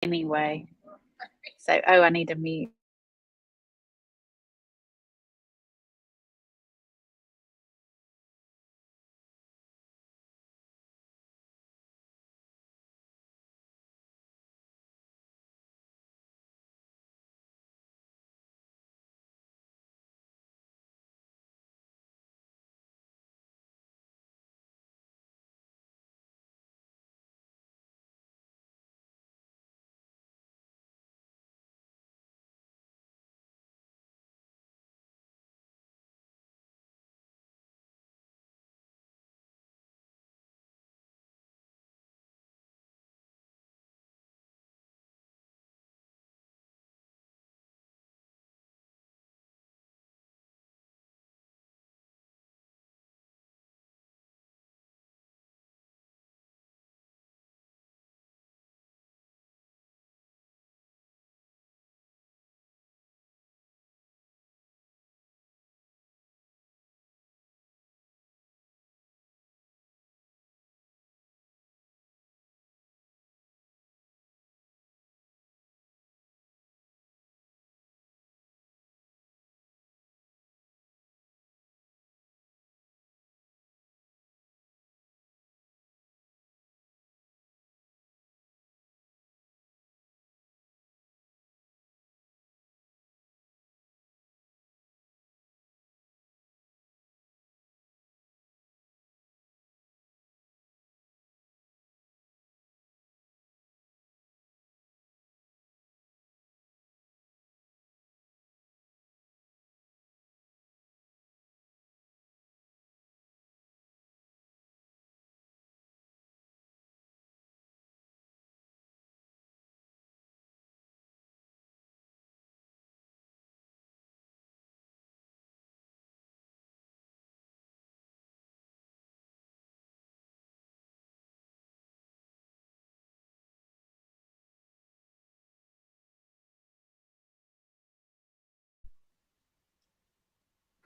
Anyway, so oh, I need to mute.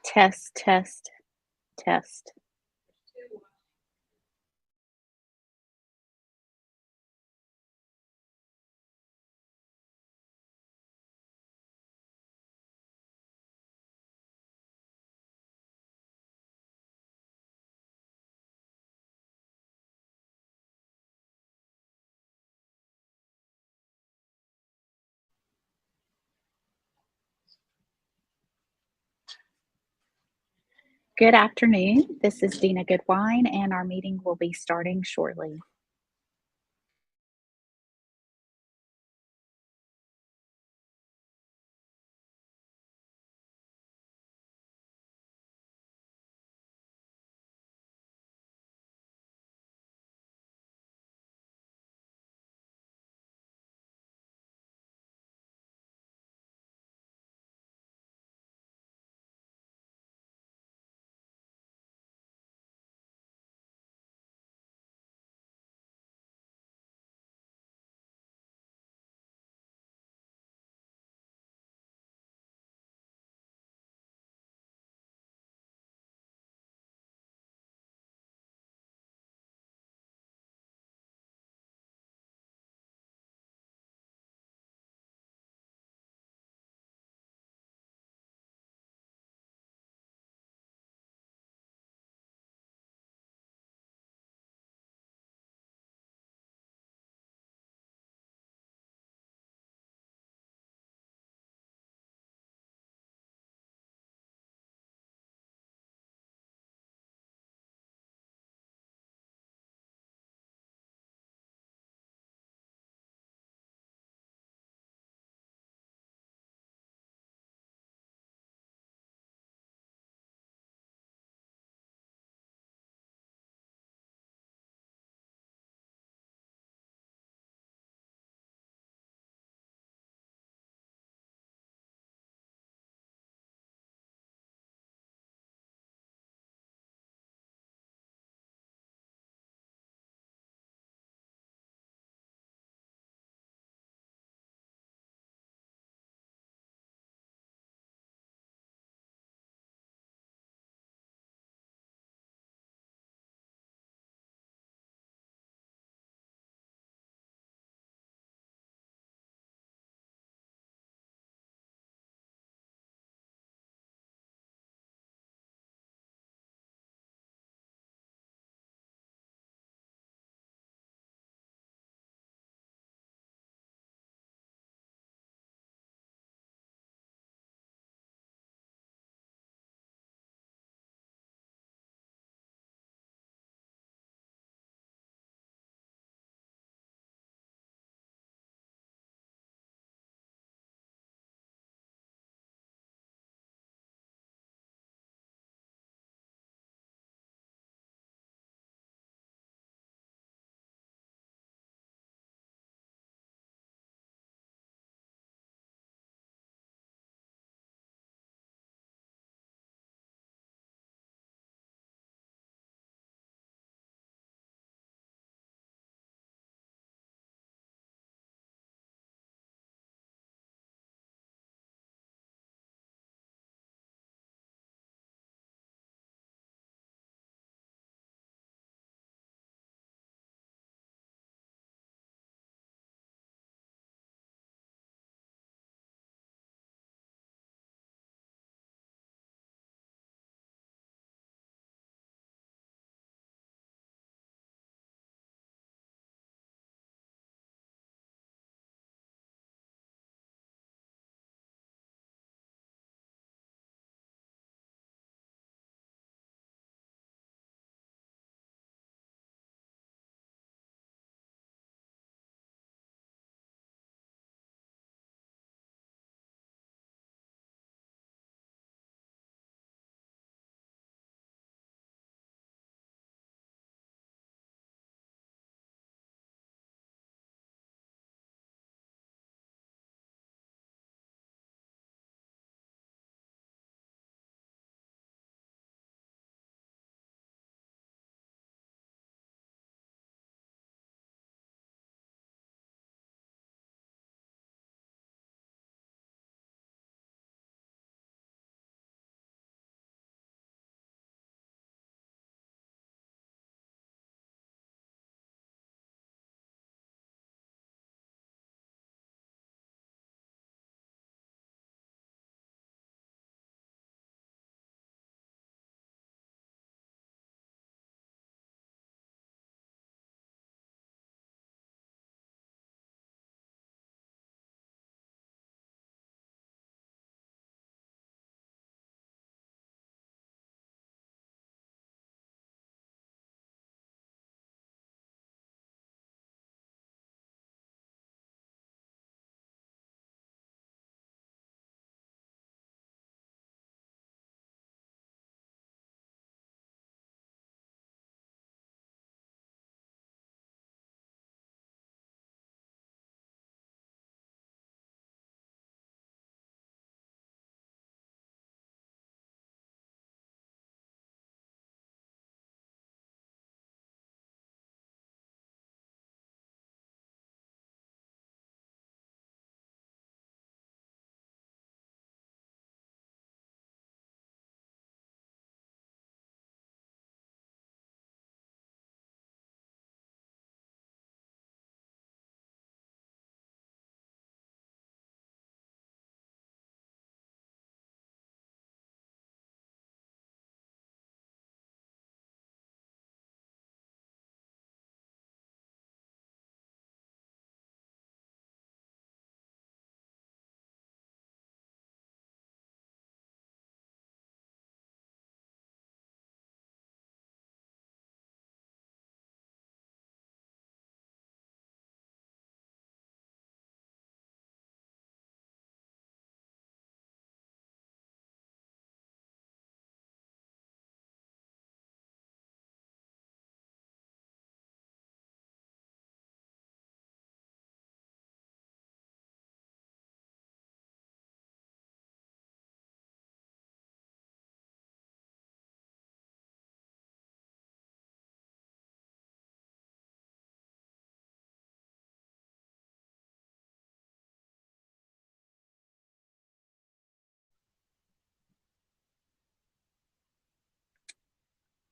Test, test, test. Good afternoon. This is Dina Goodwine, and our meeting will be starting shortly.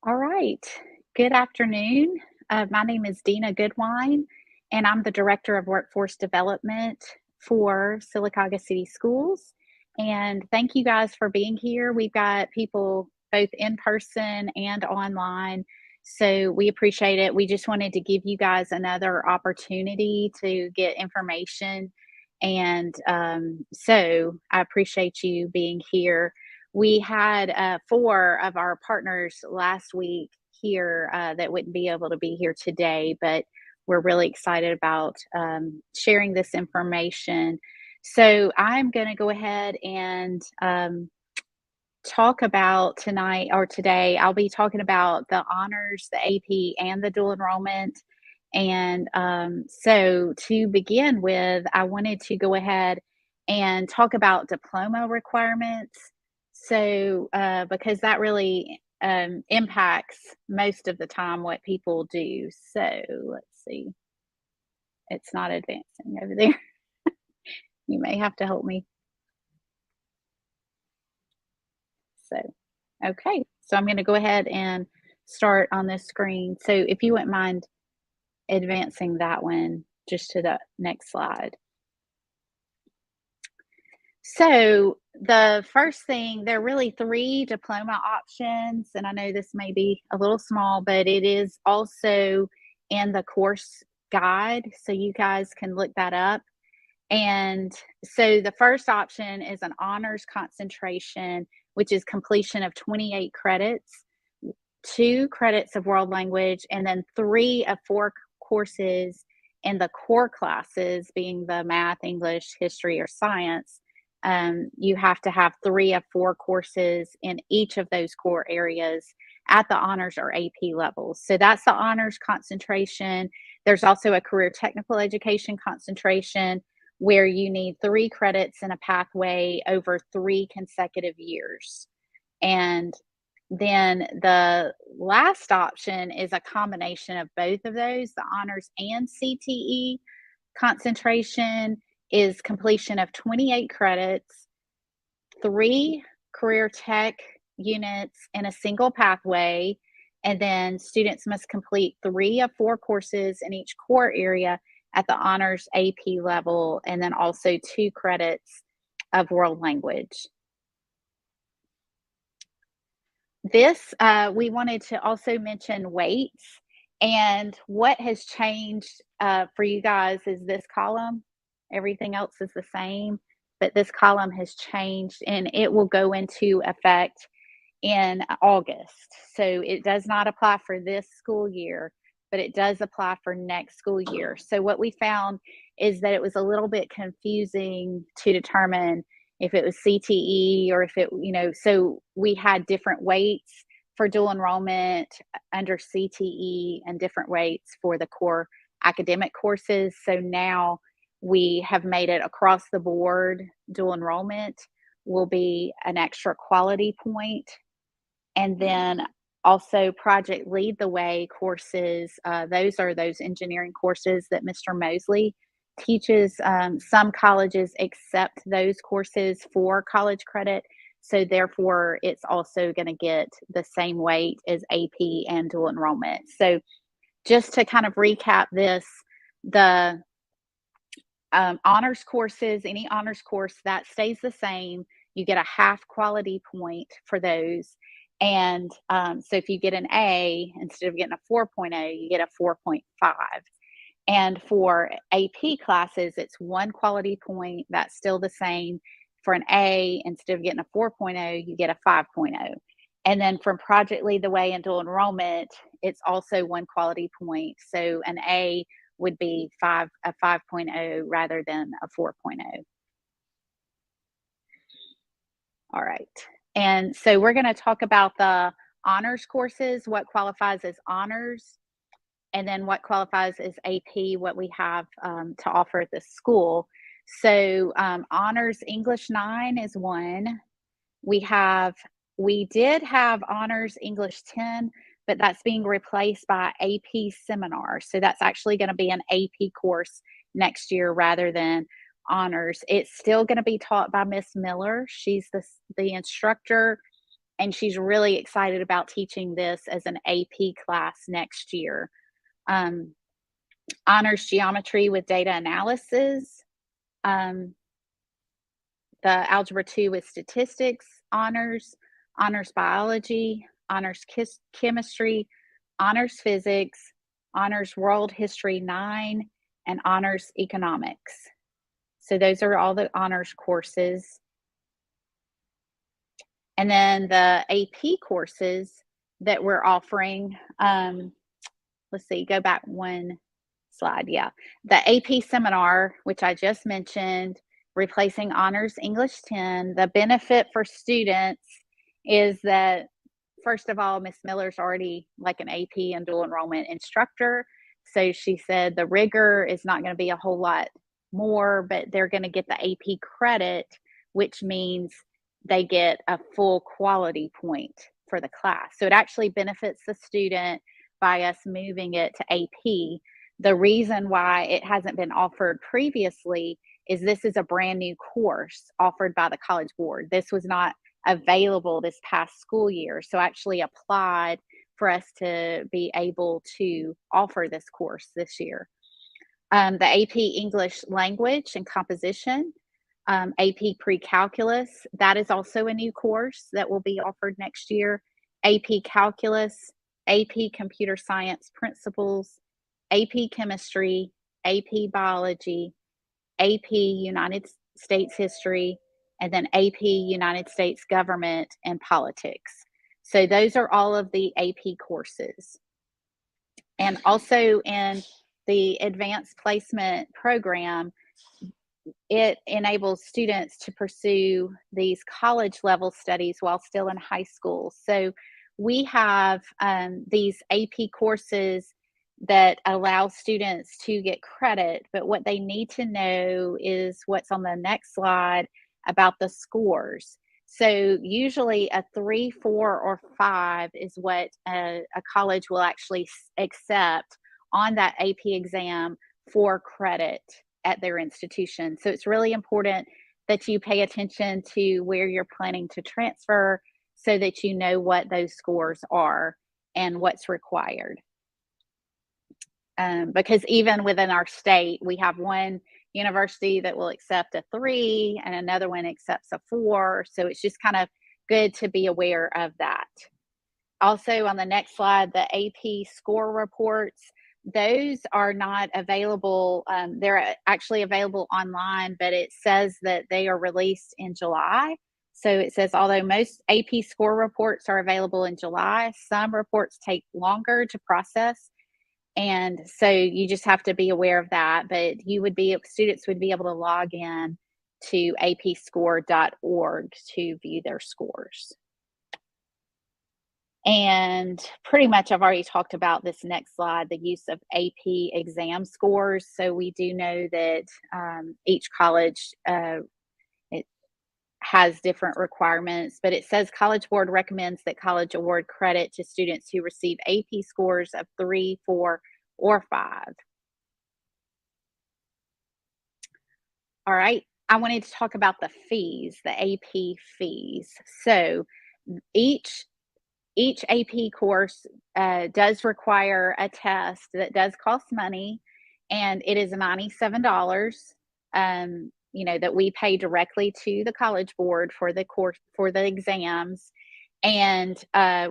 All right. Good afternoon. My name is Dina Goodwine, and I'm the Director of Workforce Development for Sylacauga City Schools. And thank you guys for being here. We've got people both in person and online, so we appreciate it. We just wanted to give you guys another opportunity to get information. And so I appreciate you being here. We had four of our partners last week here that wouldn't be able to be here today, but we're really excited about sharing this information. So I'm going to go ahead and talk about tonight or today. I'll be talking about the honors, the AP, and the dual enrollment. And so to begin with, I wanted to go ahead and talk about diploma requirements. So, because that really impacts most of the time what people do. So, let's see, it's not advancing over there. You may have to help me. So, okay, so I'm going to go ahead and start on this screen. So, if you wouldn't mind advancing that one just to the next slide. So, the first thing, there are really three diploma options, and I know this may be a little small, but it is also in the course guide, so you guys can look that up. And so the first option is an honors concentration, which is completion of 28 credits, 2 credits of world language, and then 3 of 4 courses in the core classes, being the math, English, history, or science. You have to have 3 of 4 courses in each of those core areas at the honors or AP levels. So that's the honors concentration. There's also a career technical education concentration where you need 3 credits in a pathway over 3 consecutive years. And then the last option is a combination of both of those. The honors and CTE concentration is completion of 28 credits, 3 career tech units in a single pathway, and then students must complete 3 of 4 courses in each core area at the honors AP level, and then also 2 credits of world language. This, we wanted to also mention weights, and what has changed for you guys is this column. Everything else is the same, but this column has changed and it will go into effect in August. So it does not apply for this school year, but it does apply for next school year. So what we found is that it was a little bit confusing to determine if it was CTE or if it, so we had different weights for dual enrollment under CTE and different weights for the core academic courses. So now we have made it across the board. Dual enrollment will be an extra quality point, and then also Project Lead the Way courses. Those are those engineering courses that Mr. Mosley teaches. Some colleges accept those courses for college credit. So therefore, it's also going to get the same weight as AP and dual enrollment. So just to kind of recap this, the honors courses, any honors course, that stays the same. You get a half quality point for those. And so if you get an A, instead of getting a 4.0, you get a 4.5. And for AP classes, it's 1 quality point. That's still the same. For an A, instead of getting a 4.0, you get a 5.0. And then from Project Lead the Way and dual enrollment, it's also 1 quality point. So an A would be a 5.0 rather than a 4.0. All right. And so we're going to talk about the honors courses, what qualifies as honors, and then what qualifies as AP, what we have to offer at the school. So honors English 9 is one. We did have honors English 10, but that's being replaced by AP seminar. So that's actually going to be an AP course next year rather than honors. It's still going to be taught by Miss Miller. She's the instructor, and she's really excited about teaching this as an AP class next year. Um, honors geometry with data analysis, um, the Algebra 2 with statistics honors, honors biology, honors chemistry, honors physics, honors world history 9, and honors economics. So those are all the honors courses. And then the AP courses that we're offering, let's see, go back one slide. Yeah. The AP seminar, which I just mentioned, replacing honors English 10, the benefit for students is that, first of all, Miss Miller's already like an AP and dual enrollment instructor. So she said the rigor is not going to be a whole lot more, but they're going to get the AP credit, which means they get a full quality point for the class. So it actually benefits the student by us moving it to AP. The reason why it hasn't been offered previously is this is a brand new course offered by the College Board. This was not available this past school year. So I actually applied for us to be able to offer this course this year. The AP English Language and Composition, AP Pre-Calculus, that is also a new course that will be offered next year. AP Calculus, AP Computer Science Principles, AP Chemistry, AP Biology, AP United States History, and then AP United States Government and Politics. So those are all of the AP courses. And also in the Advanced Placement Program, it enables students to pursue these college level studies while still in high school. So we have these AP courses that allow students to get credit, but what they need to know is what's on the next slide about the scores. So usually a 3, 4, or 5 is what a college will actually accept on that AP exam for credit at their institution. So it's really important that you pay attention to where you're planning to transfer so that you know what those scores are and what's required. Because even within our state, we have one university that will accept a 3 and another one accepts a 4. So it's just kind of good to be aware of that. Also, on the next slide, the AP score reports, those are not available. They're actually available online, but it says that they are released in July. So it says, although most AP score reports are available in July, some reports take longer to process. And so you just have to be aware of that. But students would be able to log in to apscore.org to view their scores. And pretty much I've already talked about this next slide, the use of AP exam scores. So we do know that each college it has different requirements, but it says College Board recommends that college award credit to students who receive AP scores of 3, 4, or 5. All right, I wanted to talk about the fees, the AP fees. So each AP course does require a test that does cost money, and it is $97. That we pay directly to the College Board for the course for the exams, and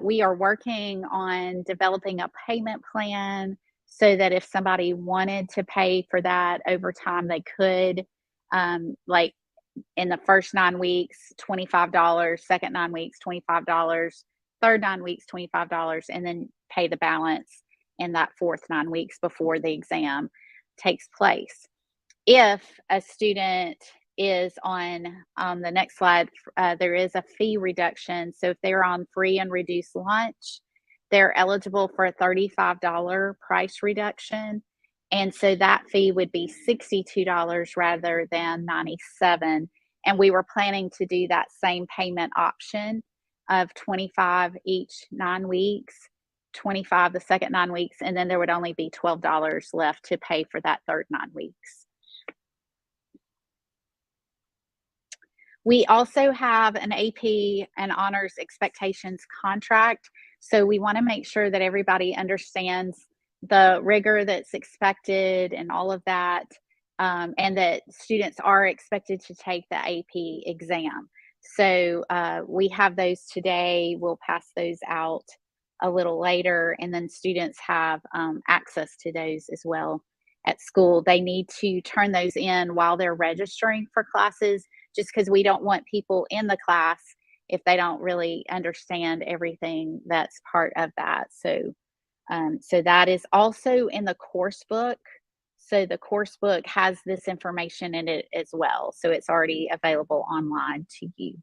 we are working on developing a payment plan so that if somebody wanted to pay for that over time, they could. Like in the first 9 weeks, $25, second 9 weeks, $25, third 9 weeks, $25, and then pay the balance in that fourth 9 weeks before the exam takes place. If a student is on the next slide, there is a fee reduction. So if they're on free and reduced lunch, they're eligible for a $35 price reduction. And so that fee would be $62 rather than $97. And we were planning to do that same payment option of $25 each 9 weeks, $25 the second 9 weeks, and then there would only be $12 left to pay for that third 9 weeks. We also have an AP and honors expectations contract. So we want to make sure that everybody understands the rigor that's expected and all of that, and that students are expected to take the AP exam. So we have those today. We'll pass those out a little later, and then students have access to those as well at school. They need to turn those in while they're registering for classes, just because we don't want people in the class if they don't really understand everything that's part of that. So that is also in the course book. So the course book has this information in it as well. So it's already available online to you.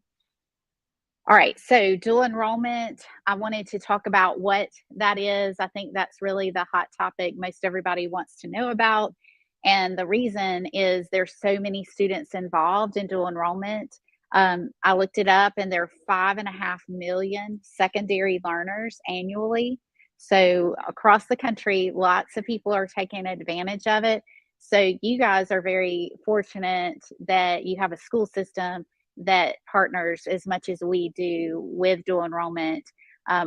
All right, so dual enrollment, I wanted to talk about what that is. I think that's really the hot topic most everybody wants to know about. And the reason is there's so many students involved in dual enrollment. I looked it up, and there are 5.5 million secondary learners annually. So across the country, lots of people are taking advantage of it. So you guys are very fortunate that you have a school system that partners as much as we do with dual enrollment,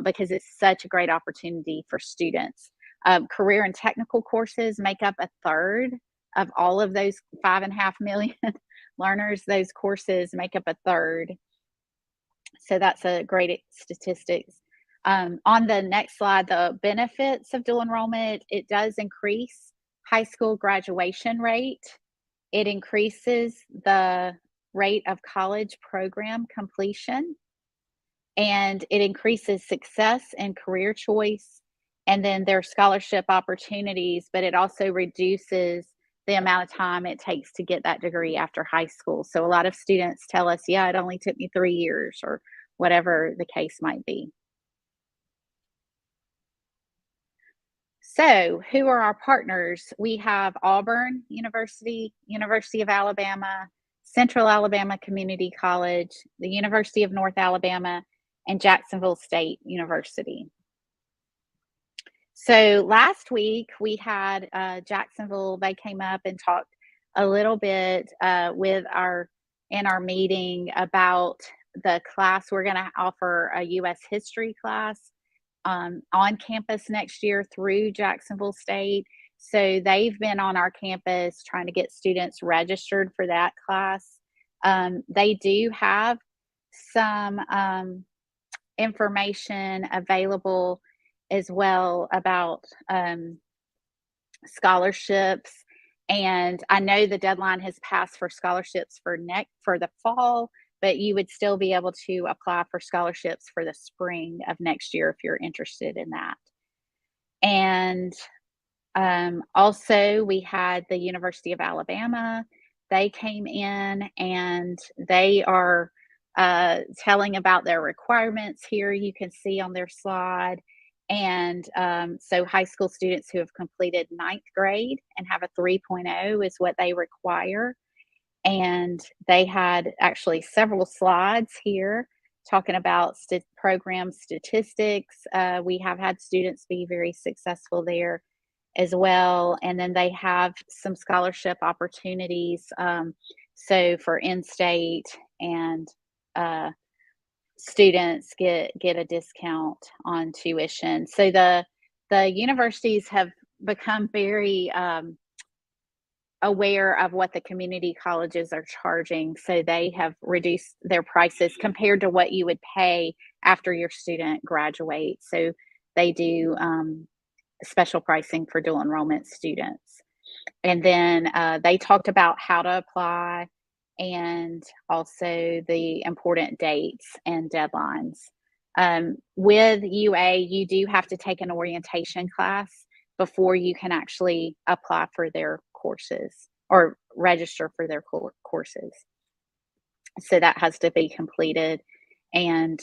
because it's such a great opportunity for students. Career and technical courses make up a third of all of those 5.5 million learners. Those courses make up a third. So that's a great statistics. On the next slide, the benefits of dual enrollment, it does increase high school graduation rate. It increases the rate of college program completion, and it increases success and career choice. And then there's scholarship opportunities, but it also reduces the amount of time it takes to get that degree after high school. So a lot of students tell us, yeah, it only took me 3 years, or whatever the case might be. So, who are our partners? We have Auburn University, University of Alabama, Central Alabama Community College, the University of North Alabama, and Jacksonville State University. So, last week we had Jacksonville, they came up and talked a little bit in our meeting about the class. We're going to offer a U.S. history class on campus next year through Jacksonville State. So they've been on our campus trying to get students registered for that class. They do have some information available as well about scholarships. And I know the deadline has passed for scholarships for the fall, but you would still be able to apply for scholarships for the spring of next year if you're interested in that. And also, we had the University of Alabama. They came in and they are telling about their requirements here. You can see on their slide. And so high school students who have completed ninth grade and have a 3.0 is what they require. And they had actually several slides here talking about program statistics. We have had students be very successful there as well. And then they have some scholarship opportunities. So for in-state and students get a discount on tuition. So the universities have become very aware of what the community colleges are charging. So they have reduced their prices compared to what you would pay after your student graduates. So they do special pricing for dual enrollment students. And then they talked about how to apply and also the important dates and deadlines. With UA, you do have to take an orientation class before you can actually apply for their courses or register for their courses. So that has to be completed. And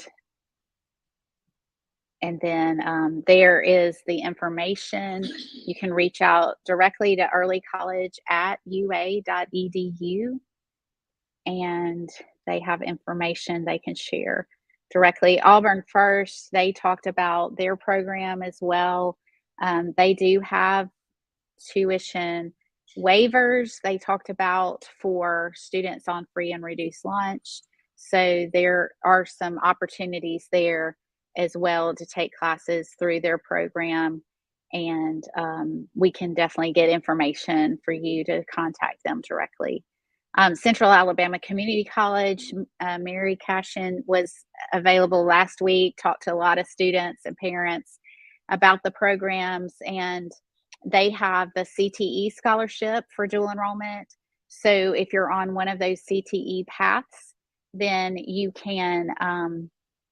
then there is the information. You can reach out directly to Early College at ua.edu, and they have information they can share directly. Auburn First, they talked about their program as well. They do have tuition waivers they talked about for students on free and reduced lunch. So there are some opportunities there as well to take classes through their program. And we can definitely get information for you to contact them directly. Central Alabama Community College, Mary Cashin was available last week, talked to a lot of students and parents about the programs, and they have the CTE scholarship for dual enrollment. So if you're on one of those CTE paths, then you can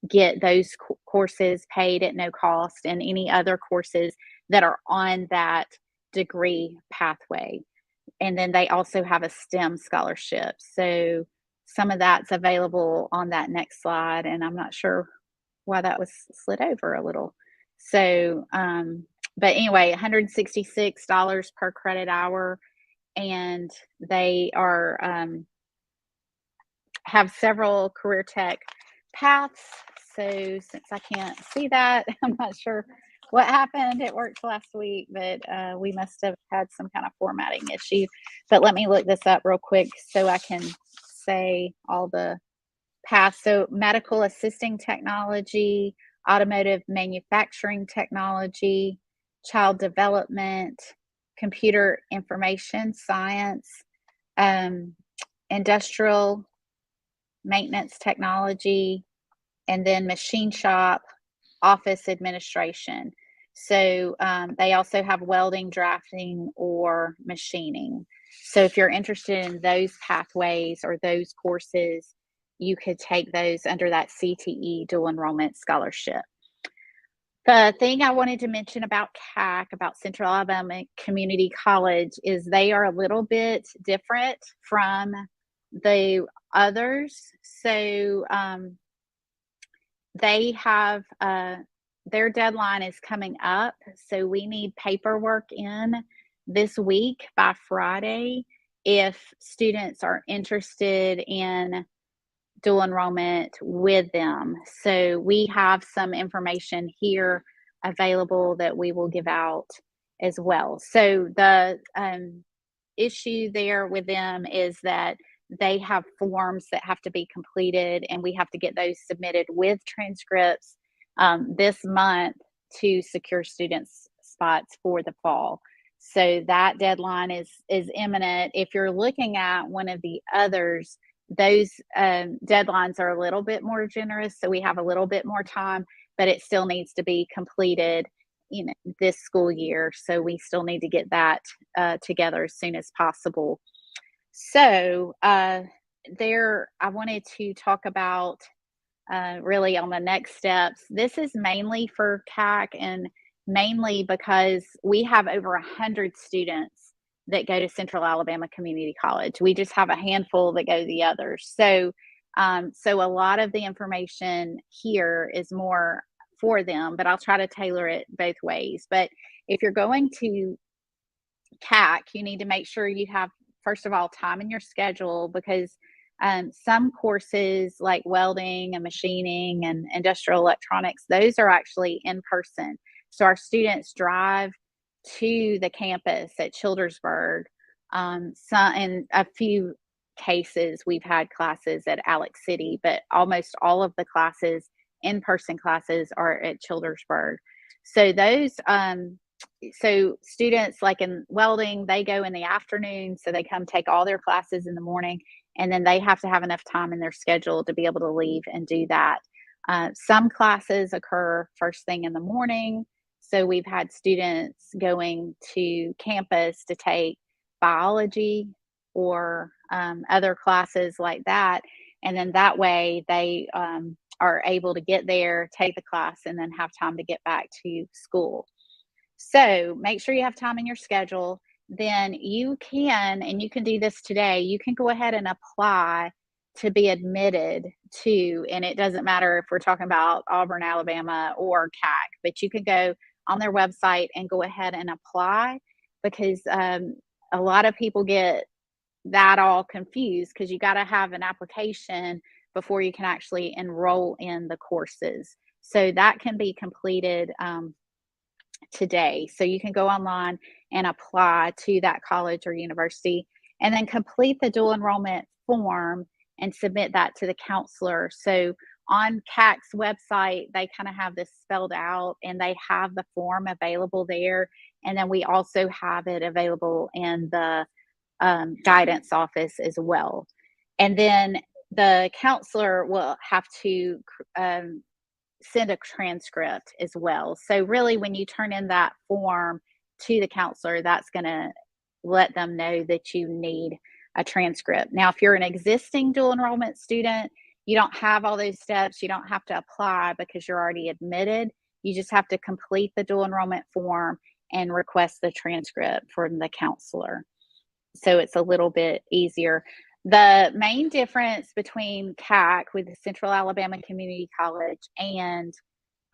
get those courses paid at no cost, and any other courses that are on that degree pathway. And then they also have a STEM scholarship. So some of that's available on that next slide, and I'm not sure why that was slid over a little. So, but anyway, $166 per credit hour, and they are have several career tech paths. So since I can't see that, I'm not sure what happened. It worked last week, but we must have had some kind of formatting issue. But let me look this up real quick so I can say all the paths. So medical assisting technology, automotive manufacturing technology, child development, computer information science, industrial maintenance technology, and then machine shop, office administration. So they also have welding, drafting, or machining. So if you're interested in those pathways or those courses, you could take those under that CTE dual enrollment scholarship. The thing I wanted to mention about CAC, about Central Alabama Community College, is they are a little bit different from the others. So they have their deadline is coming up. So we need paperwork in this week by Friday if students are interested in dual enrollment with them. So we have some information here available that we will give out as well. So the issue there with them is that they have forms that have to be completed, and we have to get those submitted with transcripts this month to secure students spots for the fall. So that deadline is imminent. If you're looking at one of the others, those deadlines are a little bit more generous, so we have a little bit more time, but it still needs to be completed this school year. So we still need to get that together as soon as possible. So there, I wanted to talk about really on the next steps. This is mainly for CAC, and mainly because we have over 100 students that go to Central Alabama Community College. We just have a handful that go to the others. So, so a lot of the information here is more for them, but I'll try to tailor it both ways. But if you're going to CAC, you need to make sure you have, first of all, time in your schedule, because some courses like welding and machining and industrial electronics, those are actually in person. So our students drive to the campus at Childersburg. In a few cases, we've had classes at Alex City, but almost all of the classes, in-person classes, are at Childersburg. So those, so students like in welding, they go in the afternoon, so they come take all their classes in the morning, and then they have to have enough time in their schedule to be able to leave and do that. Some classes occur first thing in the morning. So we've had students going to campus to take biology or other classes like that. And then that way they are able to get there, take the class, and then have time to get back to school. So make sure you have time in your schedule. Then you can, and you can do this today, you can go ahead and apply to be admitted to, and it doesn't matter if we're talking about Auburn, Alabama or CAC, but you can go on their website and go ahead and apply, because a lot of people get that all confused, because you got to have an application before you can actually enroll in the courses. So that can be completed today. So you can go online and apply to that college or university, and then complete the dual enrollment form and submit that to the counselor. So on CAC's website, they kind of have this spelled out and they have the form available there. And then we also have it available in the guidance office as well. And then the counselor will have to send a transcript as well. So, really, when you turn in that form to the counselor, that's going to let them know that you need a transcript. Now, if you're an existing dual enrollment student, you don't have all those steps. You don't have to apply because you're already admitted. You just have to complete the dual enrollment form and request the transcript from the counselor. So it's a little bit easier. The main difference between CAC with Central Alabama Community College and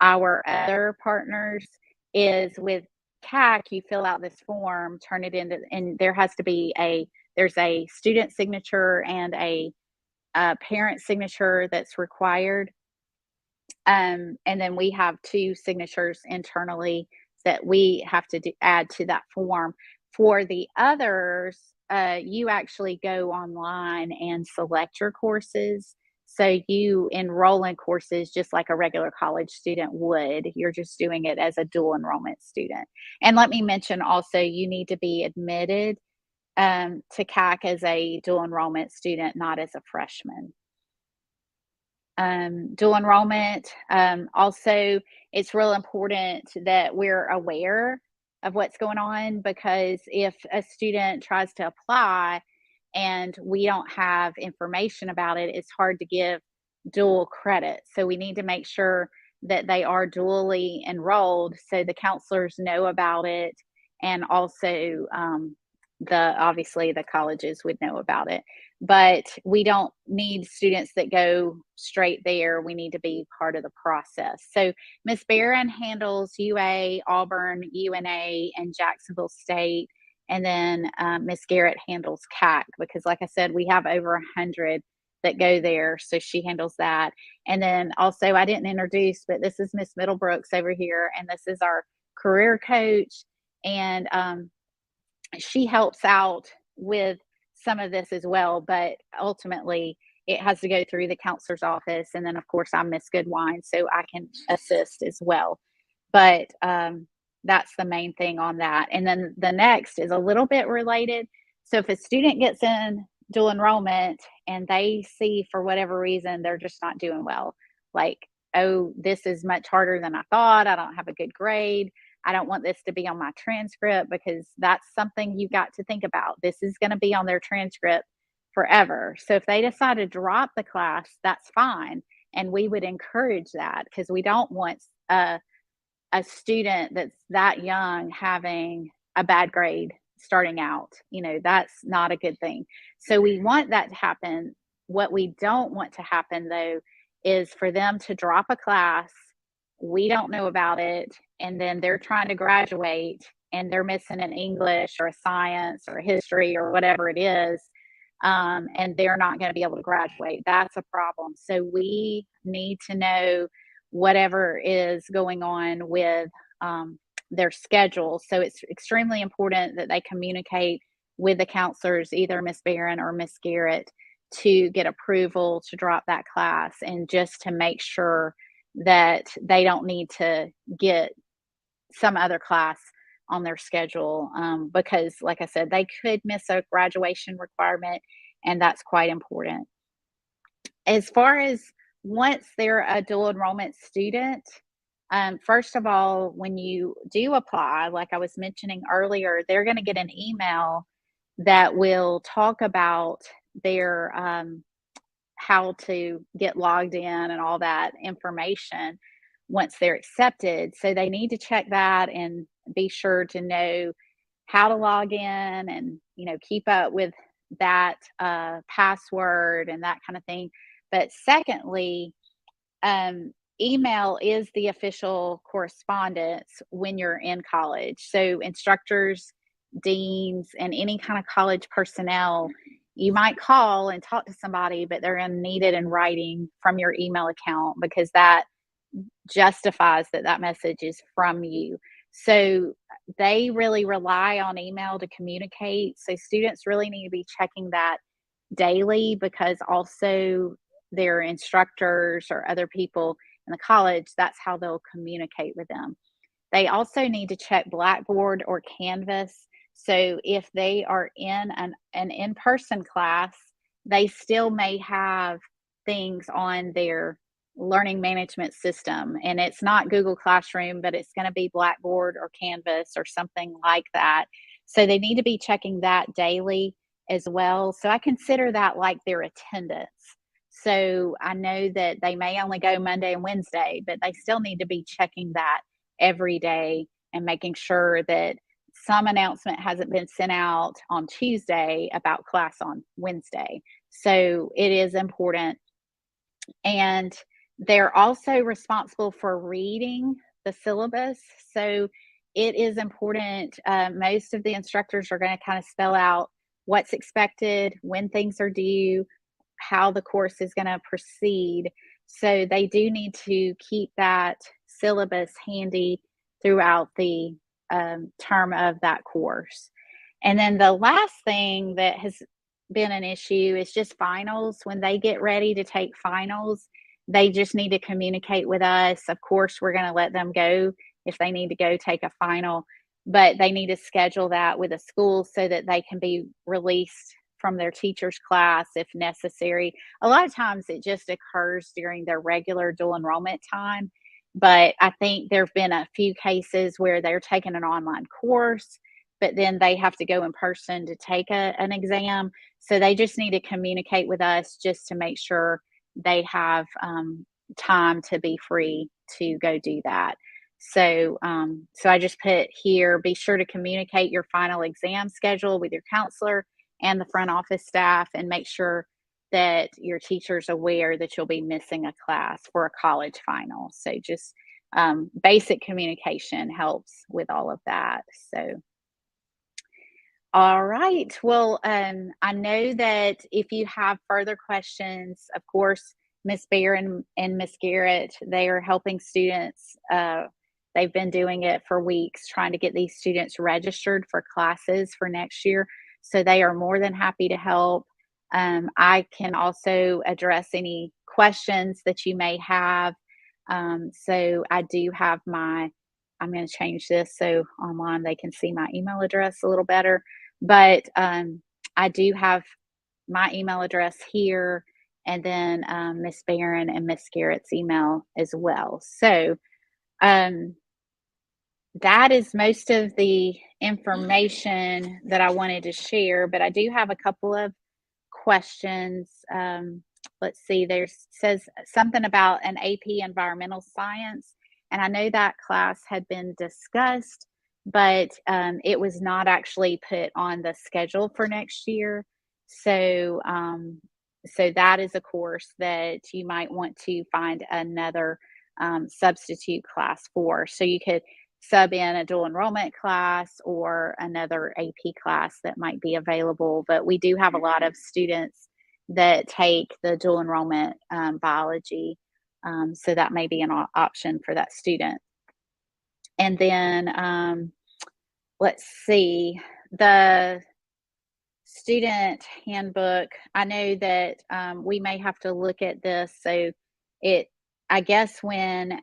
our other partners is with CAC, you fill out this form, turn it into, and there has to be there's a student signature and a parent signature that's required. And then we have two signatures internally that we have to add to that form. For the others, you actually go online and select your courses. So you enroll in courses just like a regular college student would. You're just doing it as a dual enrollment student. And let me mention also, you need to be admitted to CAC as a dual enrollment student, not as a freshman. Dual enrollment, also, it's real important that we're aware of what's going on, because if a student tries to apply and we don't have information about it, it's hard to give dual credit. So we need to make sure that they are dually enrolled so the counselors know about it, and also obviously the colleges would know about it. But we don't need students that go straight there. We need to be part of the process. So Miss Barron handles UA, Auburn, UNA, and Jacksonville State. And then Miss Garrett handles CAC, because like I said, we have over 100 that go there. So she handles that. And then also, I didn't introduce, but this is Miss Middlebrooks over here, and this is our career coach. And she helps out with some of this as well, but ultimately it has to go through the counselor's office. And then, of course, I'm Miss Goodwine, so I can assist as well. But that's the main thing on that. And then the next is a little bit related. So if a student gets in dual enrollment and they see for whatever reason they're just not doing well, like, oh, this is much harder than I thought, I don't have a good grade, I don't want this to be on my transcript, because that's something you got to think about. This is going to be on their transcript forever. So if they decide to drop the class, that's fine. And we would encourage that, because we don't want a student that's that young having a bad grade starting out. That's not a good thing. So we want that to happen. What we don't want to happen, though, is for them to drop a class, we don't know about it, and then they're trying to graduate and they're missing an English or a science or a history or whatever it is, and they're not going to be able to graduate. That's a problem. So we need to know whatever is going on with their schedule. So it's extremely important that they communicate with the counselors, either Miss Barron or Miss Garrett, to get approval to drop that class, and just to make sure that they don't need to get some other class on their schedule, because like I said, they could miss a graduation requirement, and that's quite important. As far as once they're a dual enrollment student, first of all, when you do apply, like I was mentioning earlier, they're going to get an email that will talk about their how to get logged in and all that information once they're accepted. So they need to check that and be sure to know how to log in, and keep up with that password and that kind of thing. But secondly, email is the official correspondence when you're in college. So instructors, deans, and any kind of college personnel, you might call and talk to somebody, but they're going to need it in writing from your email account, because that justifies that message is from you. So they really rely on email to communicate. So students really need to be checking that daily, because also their instructors or other people in the college, that's how they'll communicate with them. They also need to check Blackboard or Canvas. So if they are in an in-person class, they still may have things on their learning management system. And it's not Google Classroom, but it's going to be Blackboard or Canvas or something like that. So they need to be checking that daily as well. So I consider that like their attendance. So I know that they may only go Monday and Wednesday, but they still need to be checking that every day and making sure that some announcement hasn't been sent out on Tuesday about class on Wednesday. So it is important. And they're also responsible for reading the syllabus. So it is important. Most of the instructors are going to kind of spell out what's expected, when things are due, how the course is going to proceed. So they do need to keep that syllabus handy throughout the term of that course. And then the last thing that has been an issue is just finals. When they get ready to take finals, they just need to communicate with us. Of course, we're going to let them go if they need to go take a final, but they need to schedule that with a school so that they can be released from their teacher's class if necessary. A lot of times it just occurs during their regular dual enrollment time, but I think there have been a few cases where they're taking an online course, but then they have to go in person to take an exam. So they just need to communicate with us just to make sure they have time to be free to go do that. So, so I just put here, be sure to communicate your final exam schedule with your counselor and the front office staff, and make sure that your teacher's aware that you'll be missing a class for a college final. So just basic communication helps with all of that. So, all right. Well, I know that if you have further questions, of course, Miss Barron and Miss Garrett, they are helping students. They've been doing it for weeks, trying to get these students registered for classes for next year. So they are more than happy to help. I can also address any questions that you may have. So I do have I'm going to change this so online they can see my email address a little better. But I do have my email address here, and then Miss Barron and Miss Garrett's email as well. So um, that is most of the information that I wanted to share, but I do have a couple of questions. Let's see, there says something about an AP Environmental Science, and I know that class had been discussed, but it was not actually put on the schedule for next year. So, so that is a course that you might want to find another substitute class for. So you could sub in a dual enrollment class or another AP class that might be available. But we do have a lot of students that take the dual enrollment biology. So that may be an option for that student. And then let's see, the student handbook, I know that we may have to look at this. So I guess when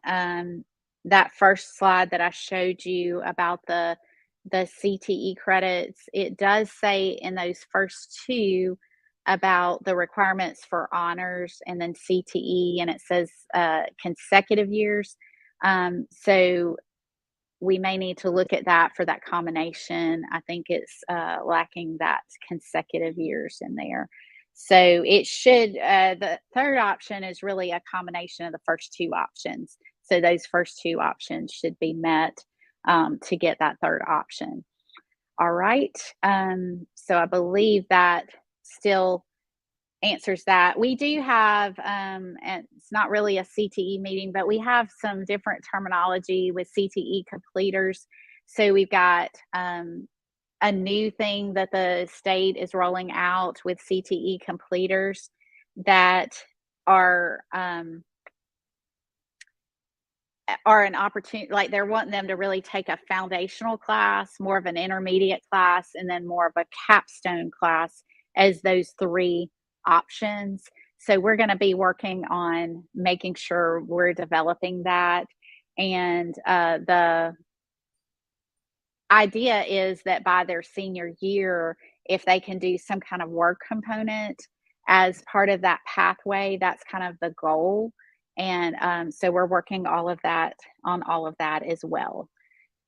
that first slide that I showed you about the CTE credits, it does say in those first two about the requirements for honors and then CTE, and it says consecutive years. So we may need to look at that for that combination. I think it's lacking that consecutive years in there. So it should, the third option is really a combination of the first two options. So those first two options should be met to get that third option. All right. So I believe that still answers that. We do have, and it's not really a CTE meeting, but we have some different terminology with CTE completers. So we've got a new thing that the state is rolling out with CTE completers that are an opportunity, like they're wanting them to really take a foundational class, more of an intermediate class, and then more of a capstone class as those three options. So we're going to be working on making sure we're developing that. And the idea is that by their senior year, if they can do some kind of work component as part of that pathway, that's kind of the goal. And so we're working all of that on all of that as well.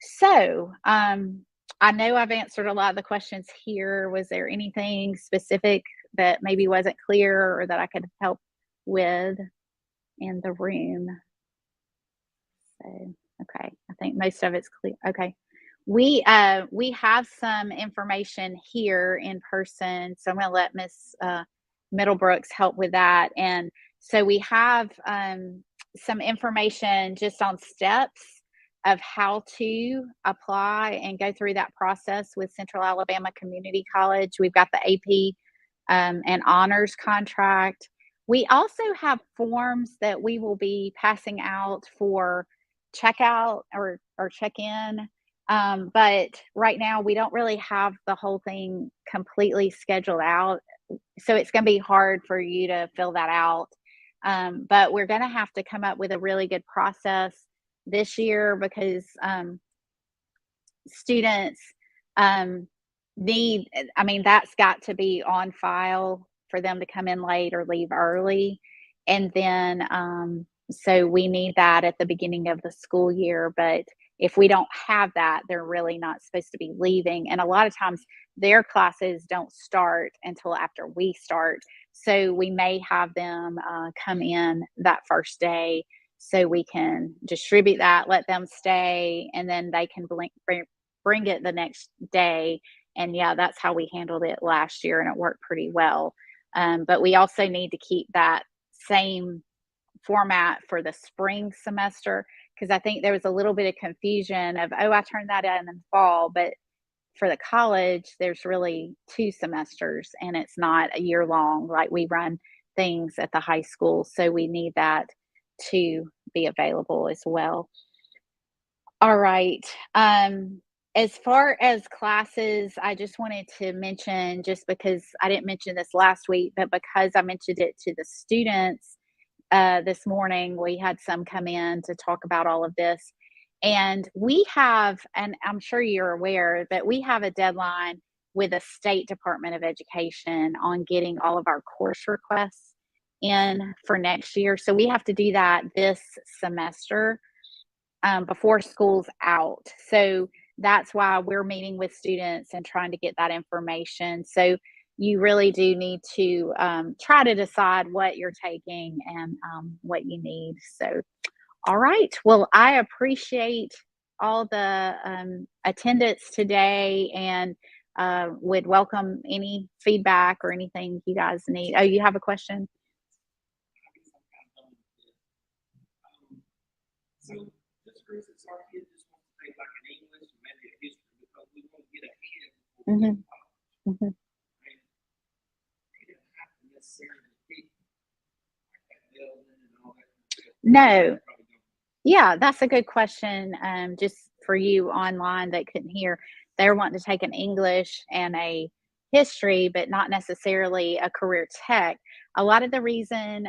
So I know I've answered a lot of the questions here. Was there anything specific that maybe wasn't clear or that I could help with in the room? So, okay, I think most of it's clear. Okay. We have some information here in person, so I'm going to let Miss Middlebrooks help with that. And so we have some information just on steps of how to apply and go through that process with Central Alabama Community College. We've got the AP and honors contract. We also have forms that we will be passing out for checkout or check in. But right now, we don't really have the whole thing completely scheduled out. So it's going to be hard for you to fill that out. But we're going to have to come up with a really good process this year because students need, I mean, that's got to be on file for them to come in late or leave early. And then, so we need that at the beginning of the school year. But if we don't have that, they're really not supposed to be leaving. And a lot of times their classes don't start until after we start. So we may have them come in that first day so we can distribute that, let them stay, and then they can bring it the next day. And yeah, that's how we handled it last year, and it worked pretty well. But we also need to keep that same format for the spring semester because I think there was a little bit of confusion of, oh, I turned that in the fall, but for the college, there's really 2 semesters and it's not a year long like we run things at the high school. So we need that to be available as well. All right. As far as classes, I just wanted to mention, just because I didn't mention this last week, but because I mentioned it to the students this morning, we had some come in to talk about all of this. And we have, and I'm sure you're aware, that we have a deadline with the State Department of Education on getting all of our course requests in for next year. So we have to do that this semester before school's out. So that's why we're meeting with students and trying to get that information. So you really do need to try to decide what you're taking and what you need. So, all right. Well, I appreciate all the attendance today and would welcome any feedback or anything you guys need. Oh, you have a question? So this for instance, our kid just wants to take like an English and maybe a history because we want to get ahead before we go to college. Mhm. And he didn't have to necessarily pick like that building and all that. No. Yeah, that's a good question. Just for you online that couldn't hear, they're wanting to take an English and a history, but not necessarily a career tech. A lot of the reason,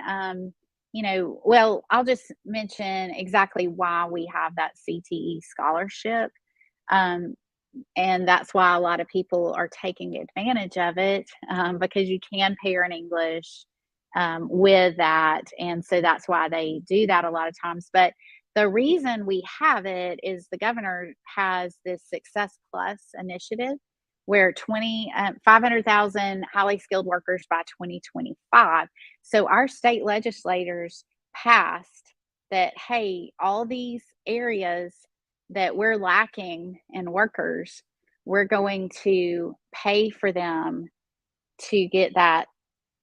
well, I'll just mention exactly why we have that CTE scholarship. Um, and that's why a lot of people are taking advantage of it because you can pair in English with that. And so that's why they do that a lot of times. But the reason we have it is the governor has this Success Plus initiative where 500,000 highly skilled workers by 2025. So our state legislators passed that, hey, all these areas that we're lacking in workers, we're going to pay for them to get that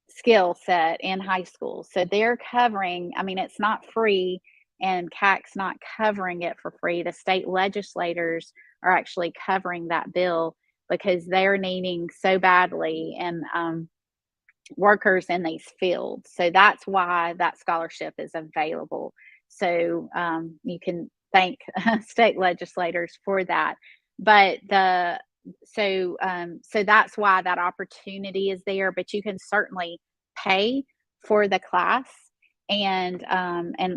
skill set in high school. So they're covering, I mean, it's not free and CAC's not covering it for free. The state legislators are actually covering that bill because they're needing so badly and workers in these fields. So that's why that scholarship is available. So you can thank state legislators for that. But so that's why that opportunity is there. But you can certainly pay for the class, and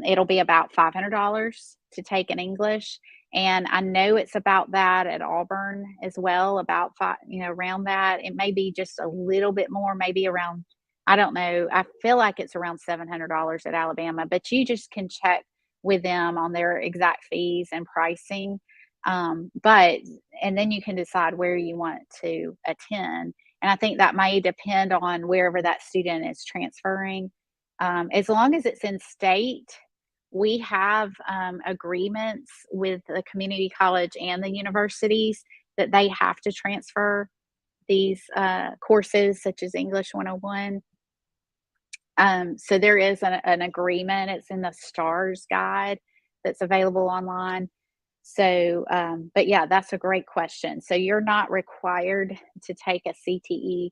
it'll be about $500 to take an English. And I know it's about that at Auburn as well, about five, around that. It may be just a little bit more, maybe around, I don't know. I feel like it's around $700 at Alabama, but you just can check with them on their exact fees and pricing. But and then you can decide where you want to attend. And I think that may depend on wherever that student is transferring. As long as it's in state, we have agreements with the community college and the universities that they have to transfer these courses, such as English 101. So there is an agreement. It's in the STARS guide that's available online. So, but yeah, that's a great question. So you're not required to take a CTE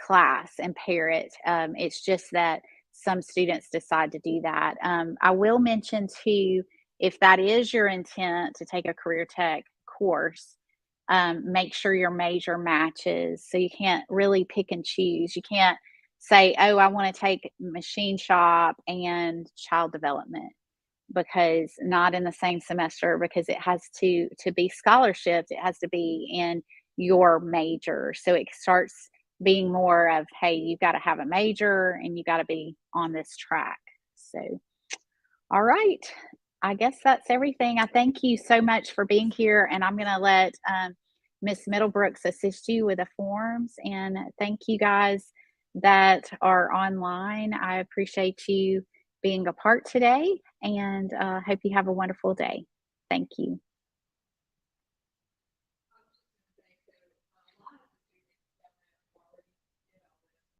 class and pair it. It's just that some students decide to do that. I will mention too, if that is your intent to take a career tech course, make sure your major matches. So you can't really pick and choose. You can't say, oh, I want to take machine shop and child development, because not in the same semester, because it has to be scholarships. It has to be in your major. So it starts being more of, hey, you've got to have a major and you got to be on this track. So, all right. I guess that's everything. I thank you so much for being here, and I'm going to let Miss Middlebrooks assist you with the forms. And thank you guys that are online. I appreciate you being a part today, and hope you have a wonderful day. Thank you.